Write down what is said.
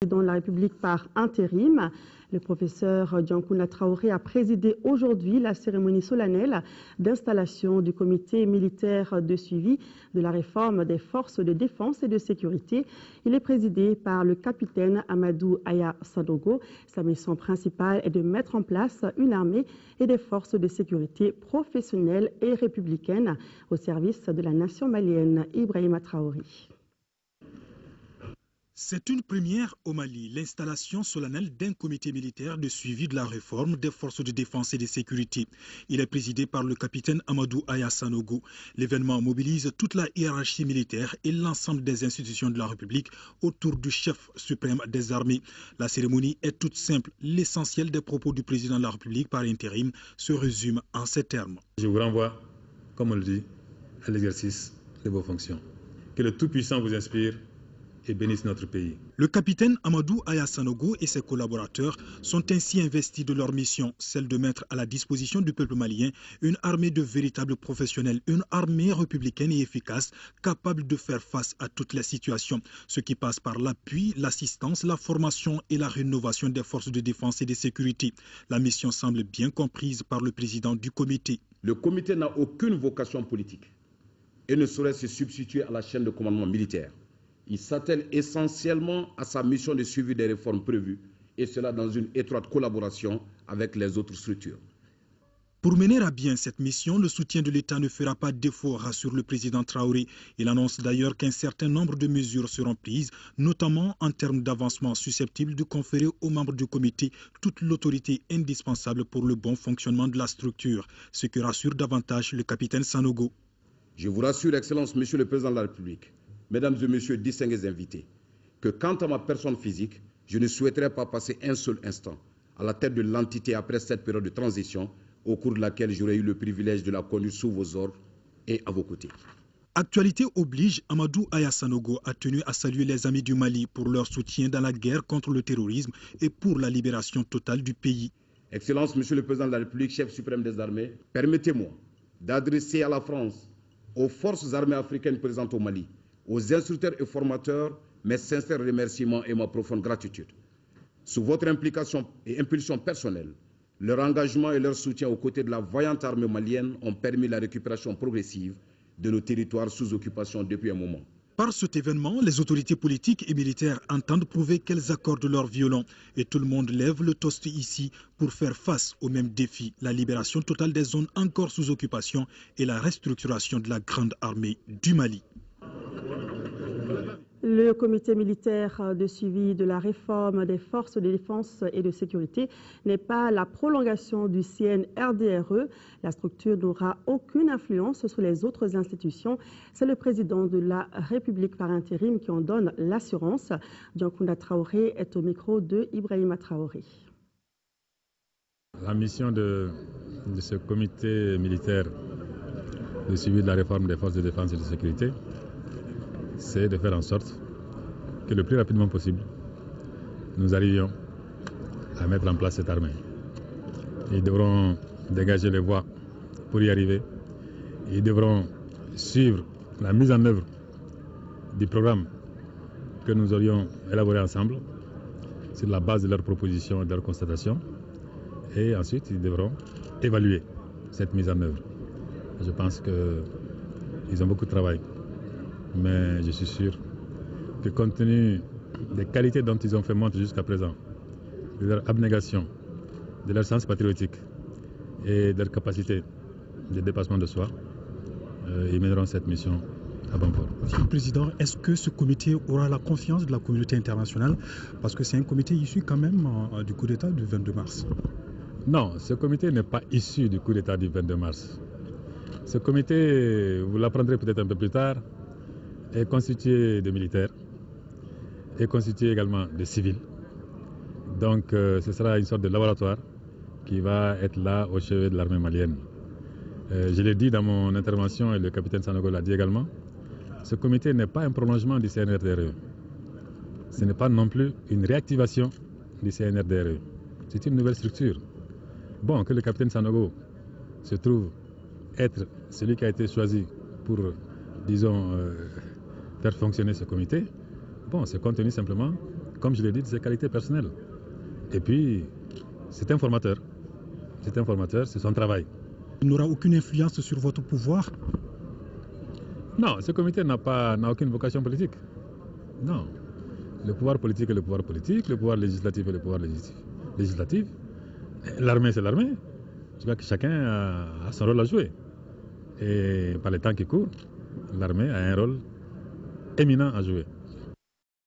Dans la République par intérim, le professeur Diankounda Traoré a présidé aujourd'hui la cérémonie solennelle d'installation du comité militaire de suivi de la réforme des forces de défense et de sécurité. Il est présidé par le capitaine Amadou Aya Sanogo. Sa mission principale est de mettre en place une armée et des forces de sécurité professionnelles et républicaines au service de la nation malienne. Ibrahima Traoré. C'est une première au Mali, l'installation solennelle d'un comité militaire de suivi de la réforme des forces de défense et de sécurité. Il est présidé par le capitaine Amadou Aya Sanogo. L'événement mobilise toute la hiérarchie militaire et l'ensemble des institutions de la République autour du chef suprême des armées. La cérémonie est toute simple. L'essentiel des propos du président de la République par intérim se résume en ces termes. Je vous renvoie, comme on le dit, à l'exercice de vos fonctions. Que le Tout-Puissant vous inspire et bénisse notre pays. Le capitaine Amadou Aya Sanogo et ses collaborateurs sont ainsi investis de leur mission, celle de mettre à la disposition du peuple malien une armée de véritables professionnels, une armée républicaine et efficace, capable de faire face à toutes les situations, ce qui passe par l'appui, l'assistance, la formation et la rénovation des forces de défense et de sécurité. La mission semble bien comprise par le président du comité. Le comité n'a aucune vocation politique et ne saurait se substituer à la chaîne de commandement militaire. Il s'attelle essentiellement à sa mission de suivi des réformes prévues, et cela dans une étroite collaboration avec les autres structures. Pour mener à bien cette mission, le soutien de l'État ne fera pas défaut, rassure le président Traoré. Il annonce d'ailleurs qu'un certain nombre de mesures seront prises, notamment en termes d'avancement susceptibles de conférer aux membres du comité toute l'autorité indispensable pour le bon fonctionnement de la structure, ce que rassure davantage le capitaine Sanogo. Je vous rassure, Excellence, Monsieur le Président de la République, Mesdames et Messieurs distingués invités, que quant à ma personne physique, je ne souhaiterais pas passer un seul instant à la tête de l'entité après cette période de transition au cours de laquelle j'aurais eu le privilège de la conduire sous vos ordres et à vos côtés. Actualité oblige, Amadou Aya Sanogo a tenu à saluer les amis du Mali pour leur soutien dans la guerre contre le terrorisme et pour la libération totale du pays. Excellence, Monsieur le Président de la République, chef suprême des armées, permettez-moi d'adresser à la France, aux forces armées africaines présentes au Mali, aux instructeurs et formateurs, mes sincères remerciements et ma profonde gratitude. Sous votre implication et impulsion personnelle, leur engagement et leur soutien aux côtés de la vaillante armée malienne ont permis la récupération progressive de nos territoires sous occupation depuis un moment. Par cet événement, les autorités politiques et militaires entendent prouver qu'elles accordent leur violon. Et tout le monde lève le toast ici pour faire face au même défi, la libération totale des zones encore sous occupation et la restructuration de la grande armée du Mali. Le comité militaire de suivi de la réforme des forces de défense et de sécurité n'est pas la prolongation du CNRDRE. La structure n'aura aucune influence sur les autres institutions. C'est le président de la République par intérim qui en donne l'assurance. Diankounda Traoré est au micro de Ibrahima Traoré. La mission de ce comité militaire de suivi de la réforme des forces de défense et de sécurité, c'est de faire en sorte que le plus rapidement possible, nous arrivions à mettre en place cette armée. Ils devront dégager les voies pour y arriver. Ils devront suivre la mise en œuvre du programme que nous aurions élaboré ensemble sur la base de leurs propositions et de leurs constatations. Et ensuite, ils devront évaluer cette mise en œuvre. Je pense qu'ils ont beaucoup de travail. Mais je suis sûr que compte tenu des qualités dont ils ont fait montre jusqu'à présent, de leur abnégation, de leur sens patriotique et de leur capacité de dépassement de soi, ils mèneront cette mission à bon port. Monsieur le Président, est-ce que ce comité aura la confiance de la communauté internationale? Parce que c'est un comité issu quand même du coup d'État du 22 mars. Non, ce comité n'est pas issu du coup d'État du 22 mars. Ce comité, vous l'apprendrez peut-être un peu plus tard, est constitué de militaires, est constitué également de civils. Donc ce sera une sorte de laboratoire qui va être là au chevet de l'armée malienne. Je l'ai dit dans mon intervention et le capitaine Sanogo l'a dit également, ce comité n'est pas un prolongement du CNRDRE. Ce n'est pas non plus une réactivation du CNRDRE. C'est une nouvelle structure. Bon, que le capitaine Sanogo se trouve être celui qui a été choisi pour, disons, faire fonctionner ce comité, bon, c'est compte tenu simplement, comme je l'ai dit, de ses qualités personnelles. Et puis, c'est un formateur. C'est un formateur, c'est son travail. Il n'aura aucune influence sur votre pouvoir? Non, ce comité n'a aucune vocation politique. Non. Le pouvoir politique est le pouvoir politique, le pouvoir législatif est le pouvoir législatif. L'armée, c'est l'armée. Je crois que chacun a son rôle à jouer. Et par les temps qui courent, l'armée a un rôle éminent à jouer.